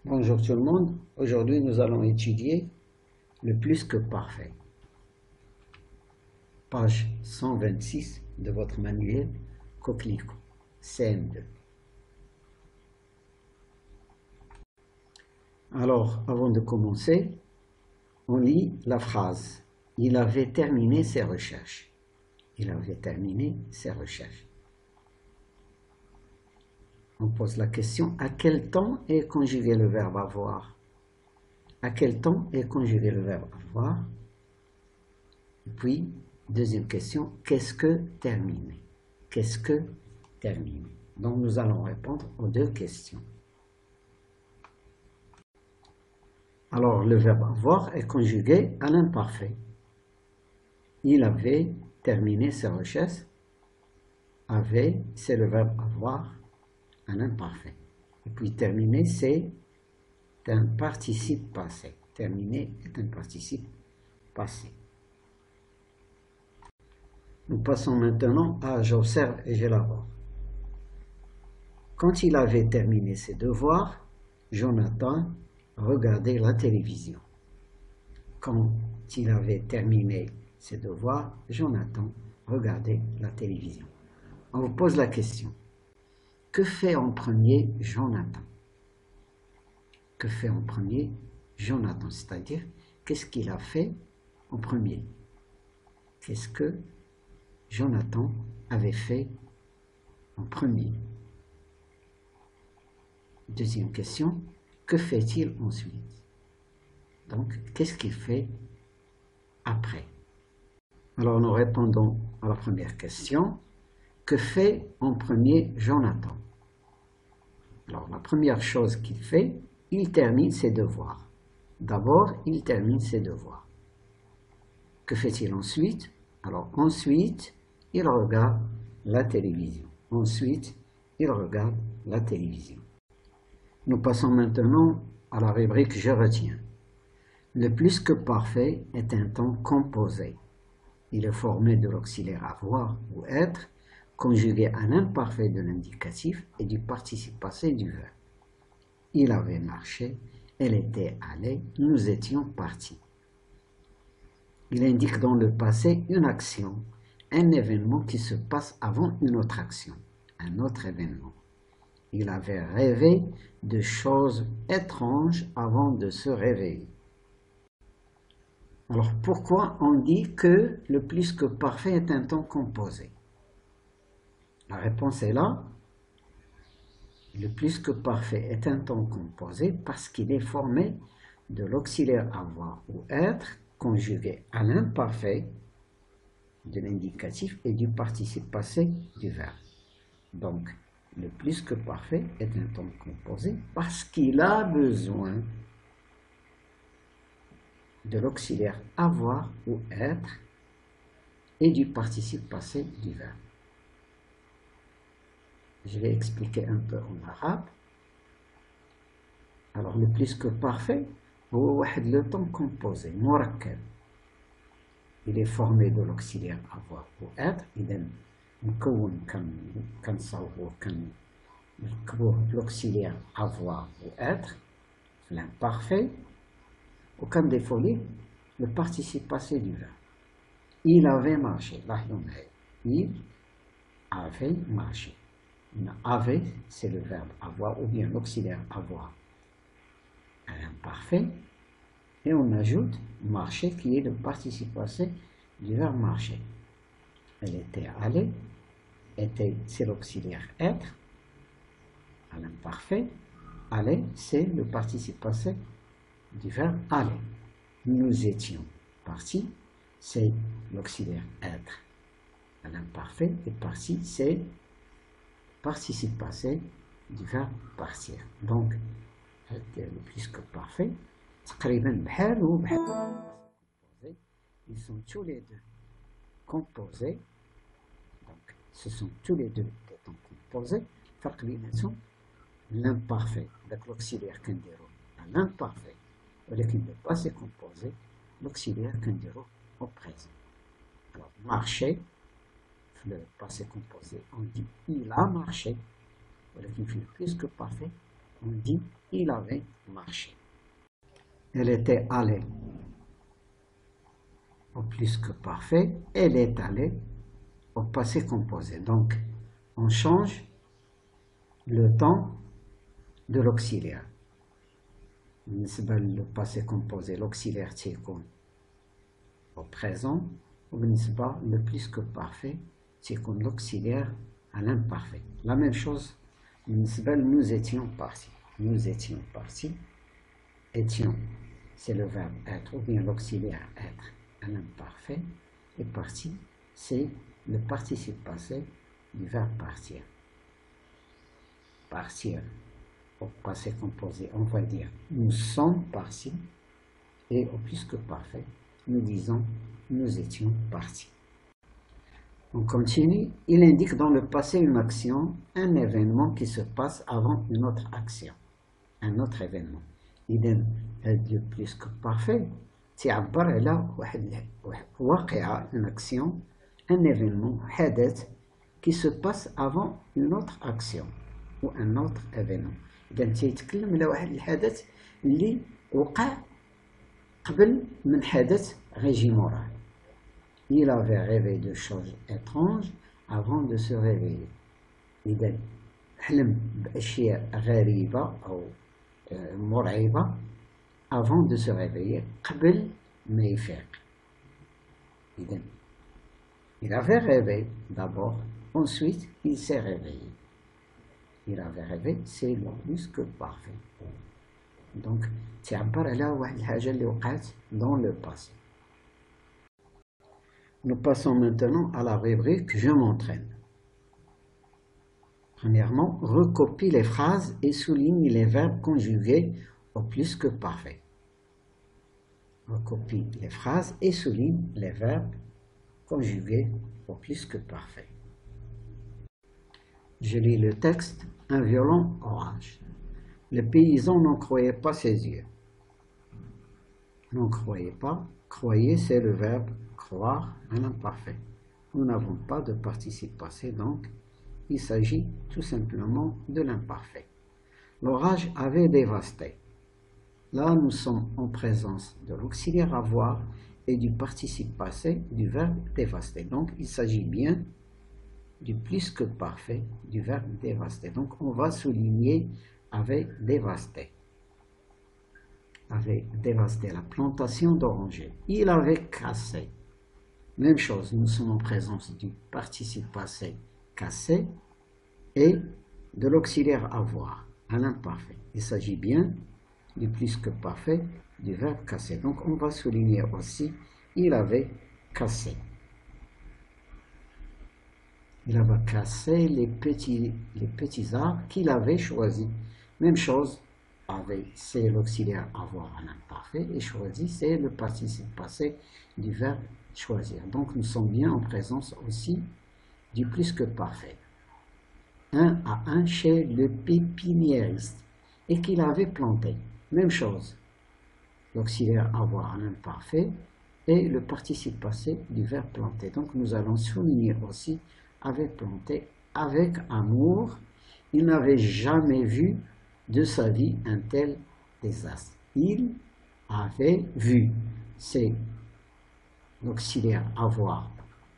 Bonjour tout le monde, aujourd'hui nous allons étudier le plus que parfait. Page 126 de votre manuel Coquelicot, CM2. Alors, avant de commencer, on lit la phrase. Il avait terminé ses recherches. Il avait terminé ses recherches. On pose la question, à quel temps est conjugué le verbe avoir? À quel temps est conjugué le verbe avoir? Et puis, deuxième question, qu'est-ce que terminer? Qu'est-ce que terminer? Donc, nous allons répondre aux deux questions. Alors, le verbe avoir est conjugué à l'imparfait. Il avait terminé ses recherches. Avait, c'est le verbe avoir à l'imparfait. Et puis, terminer, c'est un participe passé. Terminer est un participe passé. Nous passons maintenant à j'observe et j'élabore. Quand il avait terminé ses devoirs, Jonathan regardait la télévision. Quand il avait terminé ses devoirs, Jonathan regardait la télévision. On vous pose la question. Que fait en premier Jonathan? Que fait en premier Jonathan? C'est-à-dire, qu'est-ce qu'il a fait en premier? Qu'est-ce que Jonathan avait fait en premier? Deuxième question, que fait-il ensuite? Donc, qu'est-ce qu'il fait après? Alors, nous répondons à la première question. Que fait en premier Jonathan? Alors, la première chose qu'il fait, il termine ses devoirs. D'abord, il termine ses devoirs. Que fait-il ensuite? Alors, ensuite, il regarde la télévision. Ensuite, il regarde la télévision. Nous passons maintenant à la rubrique « Je retiens ». Le plus que parfait est un temps composé. Il est formé de l'auxiliaire avoir ou être, conjugué à l'imparfait de l'indicatif et du participe passé du verbe. Il avait marché, elle était allée, nous étions partis. Il indique dans le passé une action, un événement qui se passe avant une autre action, un autre événement. Il avait rêvé de choses étranges avant de se réveiller. Alors pourquoi on dit que le plus que parfait est un temps composé? La réponse est là. Le plus que parfait est un temps composé parce qu'il est formé de l'auxiliaire avoir ou être conjugué à l'imparfait de l'indicatif et du participe passé du verbe. Donc, le plus que parfait est un temps composé parce qu'il a besoin de l'auxiliaire avoir ou être et du participe passé du verbe. Je vais expliquer un peu en arabe. Alors, le plus que parfait, le temps composé, murakkab. Il est formé de l'auxiliaire avoir ou être. إذا مكون كنصاوبوه كنركبوه l'auxiliaire avoir ou être, l'imparfait, وكنضيفوا ليه le participe passé du verbe. Il avait marché. Il avait marché. Avait, c'est le verbe avoir ou bien l'auxiliaire avoir à l'imparfait. Et on ajoute marcher qui est le participe passé du verbe marcher. Elle était allée, était c'est l'auxiliaire être à l'imparfait. Aller, c'est le participe passé du verbe aller. Nous étions partis, c'est l'auxiliaire être à l'imparfait. Et parti, c'est le participe passé du verbe partir. Donc, le plus que parfait. Ils sont tous les deux composés. Donc, ce sont tous les deux des temps composés. L'imparfait, avec l'auxiliaire كنديرو à l'imparfait, ولكن le passé composé, l'auxiliaire كنديرو au présent. Alors, marcher, le passé composé, on dit il a marché, ولكن في le plus que parfait, On dit il avait marché. Elle était allée au plus que parfait. Elle est allée au passé composé. Donc, on change le temps de l'auxiliaire. Le passé composé, l'auxiliaire تيكون au présent. Le plus que parfait, تيكون l'auxiliaire à l'imparfait. La même chose, nous étions partis. Nous étions partis. Étions, c'est le verbe être, ou bien l'auxiliaire être à l'imparfait. Et parti, c'est le participe passé du verbe partir. Partir au passé composé, on va dire nous sommes partis, et au plus que parfait, nous disons nous étions partis. On continue. Il indique dans le passé une action, un événement qui se passe avant une autre action, un autre événement. إذن le plus que parfait تعبر على واحد واقعة, une action, un événement, حدث qui se passe avant une autre action ou un autre événement. إذن تيتكلم على واحد الحدث اللي وقع قبل من حدث غيجي موراه. Il avait rêvé de choses étranges avant de se réveiller. إذن حلم بأشياء غريبة أو مرعبة avant de se réveiller, قبل ما يفيق. إذن il avait rêvé d'abord, ensuite il s'est réveillé. Il avait rêvé, c'est le plus que parfait. Donc تعبر على واحد الحاجة اللي وقعت dans le passé. Nous passons maintenant à la rubrique Je m'entraîne. Premièrement, recopie les phrases et souligne les verbes conjugués au plus que parfait. Recopie les phrases et souligne les verbes conjugués au plus que parfait. Je lis le texte. Un violent orage. Le paysan n'en croyait pas ses yeux. N'en croyait pas. Croyez, c'est le verbe croire à l'imparfait. Nous n'avons pas de participe passé, donc il s'agit tout simplement de l'imparfait. L'orage avait dévasté. Là, nous sommes en présence de l'auxiliaire avoir et du participe passé du verbe dévaster. Donc, il s'agit bien du plus que parfait du verbe dévaster. Donc, on va souligner avec dévasté. Avait dévasté la plantation d'orangers. Il avait cassé. Même chose, nous sommes en présence du participe passé cassé et de l'auxiliaire avoir à l'imparfait. Il s'agit bien du plus que parfait du verbe casser. Donc on va souligner aussi il avait cassé. Il avait cassé les petits arbres qu'il avait choisis. Même chose, avait, c'est l'auxiliaire avoir à l'imparfait et choisi, c'est le participe passé du verbe choisir. Donc nous sommes bien en présence aussi du plus que parfait. 1 à 1 chez le pépiniériste et qu'il avait planté. Même chose. L'auxiliaire avoir à l'imparfait et le participe passé du verbe planter. Donc nous allons souligner aussi avait planté avec amour. Il n'avait jamais vu de sa vie un tel désastre. Il avait vu. C'est l'auxiliaire avoir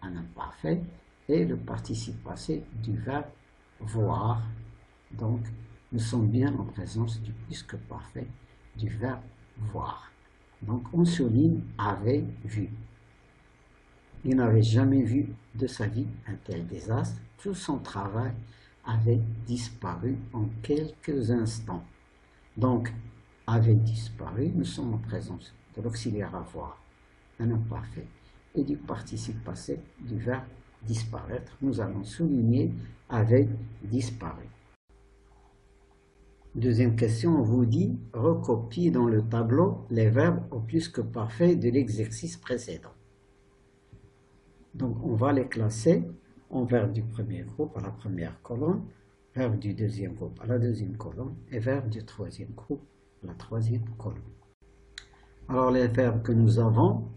à l'imparfait et le participe passé du verbe voir. Donc nous sommes bien en présence du plus que parfait du verbe voir. Donc on souligne avait vu. Il n'avait jamais vu de sa vie un tel désastre. Tout son travail avait disparu en quelques instants. Donc avait disparu, nous sommes en présence de l'auxiliaire avoir, un imparfait, et du participe passé du verbe disparaître. Nous allons souligner avait disparu. Deuxième question, on vous dit recopie dans le tableau les verbes au plus que parfait de l'exercice précédent. Donc on va les classer en verbes du premier groupe à la première colonne, verbes du deuxième groupe à la deuxième colonne et verbes du troisième groupe à la troisième colonne. Alors les verbes que nous avons,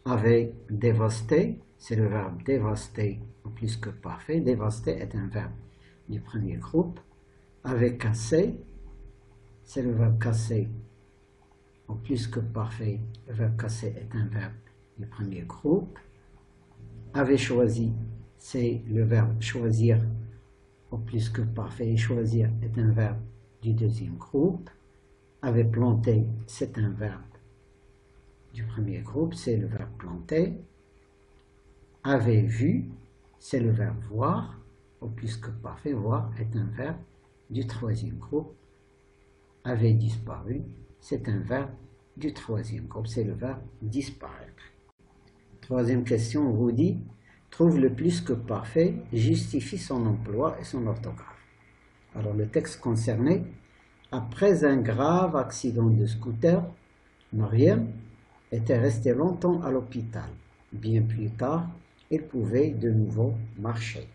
avec dévaster, c'est le verbe dévaster au plus que parfait. Dévaster est un verbe du premier groupe. Avec casser, c'est le verbe casser au plus que parfait. Le verbe casser est un verbe du premier groupe. Avait choisi, c'est le verbe choisir au plus que parfait. Choisir est un verbe du deuxième groupe. Avait planté, c'est un verbe du premier groupe, c'est le verbe planter. Avait vu, c'est le verbe voir, au plus que parfait. Voir est un verbe du troisième groupe. Avait disparu, c'est un verbe du troisième groupe, c'est le verbe disparaître. Troisième question, on vous dit, trouve le plus que parfait, justifie son emploi et son orthographe. Alors le texte concerné, après un grave accident de scooter, Mariam était restée longtemps à l'hôpital. Bien plus tard, elle pouvait de nouveau marcher.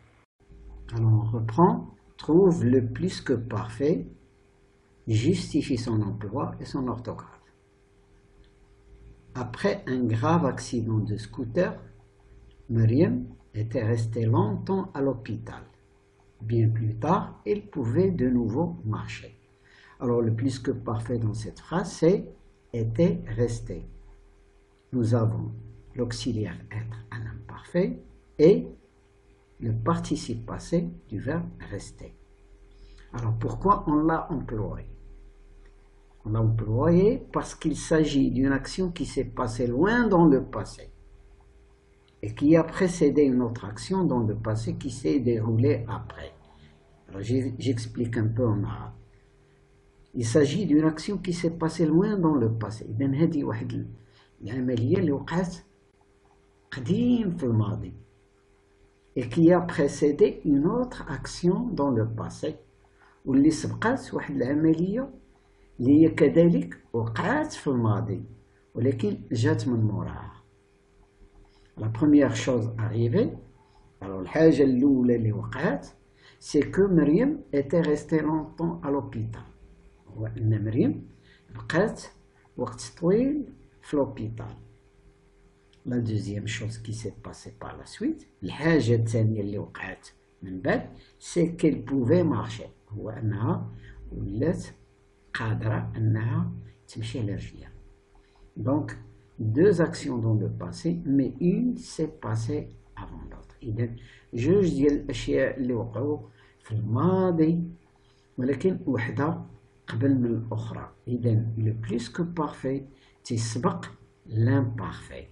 Alors on reprend, trouve le plus que parfait, justifie son emploi et son orthographe. Après un grave accident de scooter, Mariam était restée longtemps à l'hôpital. Bien plus tard, elle pouvait de nouveau marcher. Alors le plus que parfait dans cette phrase, c'est était resté. Nous avons l'auxiliaire être un imparfait et le participe passé du verbe rester. Alors pourquoi on l'a employé? On l'a employé parce qu'il s'agit d'une action qui s'est passée loin dans le passé et qui a précédé une autre action dans le passé qui s'est déroulée après. Alors j'explique un peu en arabe. Il s'agit d'une action qui s'est passée loin dans le passé. إذن هذه واحد العملية اللي وقعت قديم في الماضي et qui a précédé une autre action dans le passé واللي سبقت واحد العملية اللي هي كذلك وقعت في الماضي ولكن جات من موراها. La première chose arrivée, alors الحاجة الأولى اللي وقعت, c'est que Mariam était restée longtemps à l'hôpital. هو أن مريم بقات وقت طويل في l'hôpital. La deuxième chose qui s'est passée par la suite, الحاجة الثانية اللي وقعت من بعد, c'est qu'elle pouvait marcher. هو أنها ولات قادرة أنها تمشي على رجليها. Donc, deux actions dans le passé, mais une s'est passée avant l'autre. إذن جوج ديال الأشياء اللي وقعوا في الماضي ولكن وحدة قبل من الأخرى. إذن le plus que parfait تسبق l'imparfait.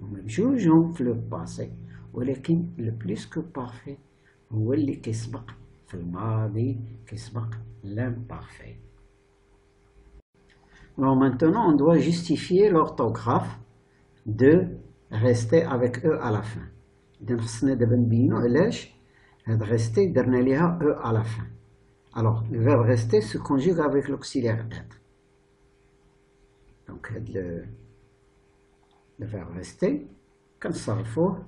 هما بجوجهم في le passé ولكن le plus que parfait هو اللي كيسبق في الماضي كيسبق l'imparfait. Alors maintenant, on doit justifier l'orthographe de rester avec E à la fin. إذن خصنا دابا نبينو علاش هاد rester درنا ليها E à la fin. Alors, le verbe rester se conjugue avec l'auxiliaire être. Donc, le verbe rester, كنصرفوه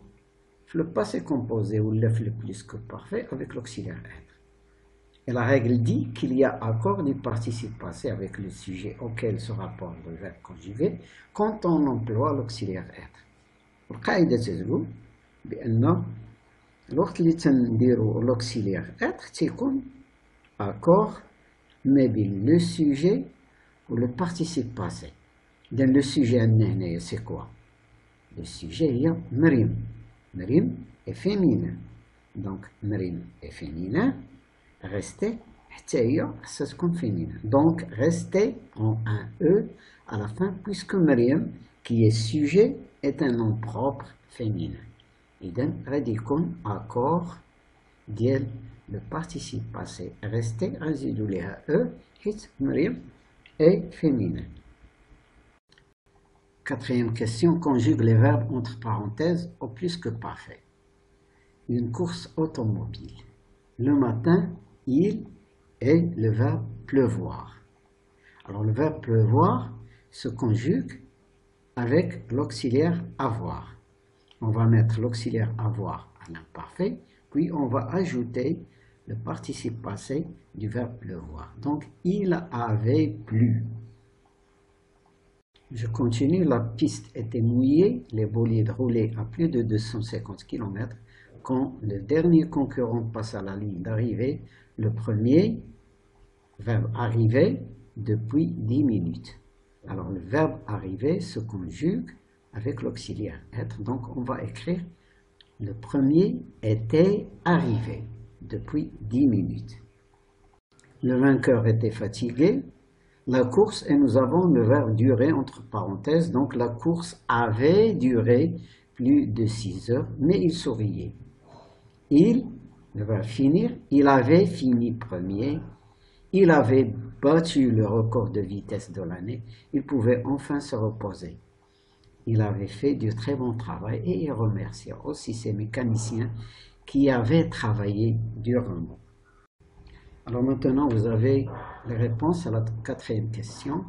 في le passé composé ou le plus que parfait avec l'auxiliaire être. Et la règle dit qu'il y a accord du participe passé avec le sujet auquel se rapporte le verbe conjugué quand on emploie l'auxiliaire être. القاعدة تقول بأن الوقت اللي تنديرو l'auxiliaire être تيكون accord ما بين le sujet ou le participe passé. Dans le sujet عندنا هنايا c'est quoi? Le sujet هي مريم. مريم est féminin. Donc مريم est féminin. Rester حتى هي خصها تكون féminin. Donc rester en un E à la fin puisque مريم qui est sujet est un nom propre féminin. إذن غادي يكون accord ديال le participe passé rester غنزيدو ليها E حيت مريم est féminin. Quatrième question, conjugue les verbes entre parenthèses au plus que parfait. Une course automobile. Le matin, il et le verbe pleuvoir. Alors le verbe pleuvoir se conjugue avec l'auxiliaire avoir. On va mettre l'auxiliaire avoir à l'imparfait, puis on va ajouter le participe passé du verbe pleuvoir. Donc, il avait plu. Je continue, la piste était mouillée, les bolides roulaient à plus de 250 km. Quand le dernier concurrent passe à la ligne d'arrivée, le premier, verbe arriver, depuis 10 minutes. Alors le verbe arriver se conjugue avec l'auxiliaire être. Donc on va écrire le premier était arrivé depuis 10 minutes. Le vainqueur était fatigué. La course, et nous avons le verbe durer entre parenthèses. Donc la course avait duré plus de 6 heures, mais il souriait. Il, le verbe finir, il avait fini premier. Il avait battu le record de vitesse de l'année. Il pouvait enfin se reposer. Il avait fait du très bon travail et il remercia aussi ses mécaniciens qui avaient travaillé durement. Alors maintenant, vous avez les réponses à la quatrième question.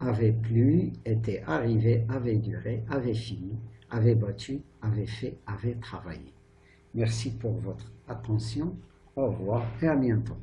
Avait plu, était arrivé, avait duré, avait fini, avait battu, avait fait, avait travaillé. Merci pour votre attention. Au revoir et à bientôt.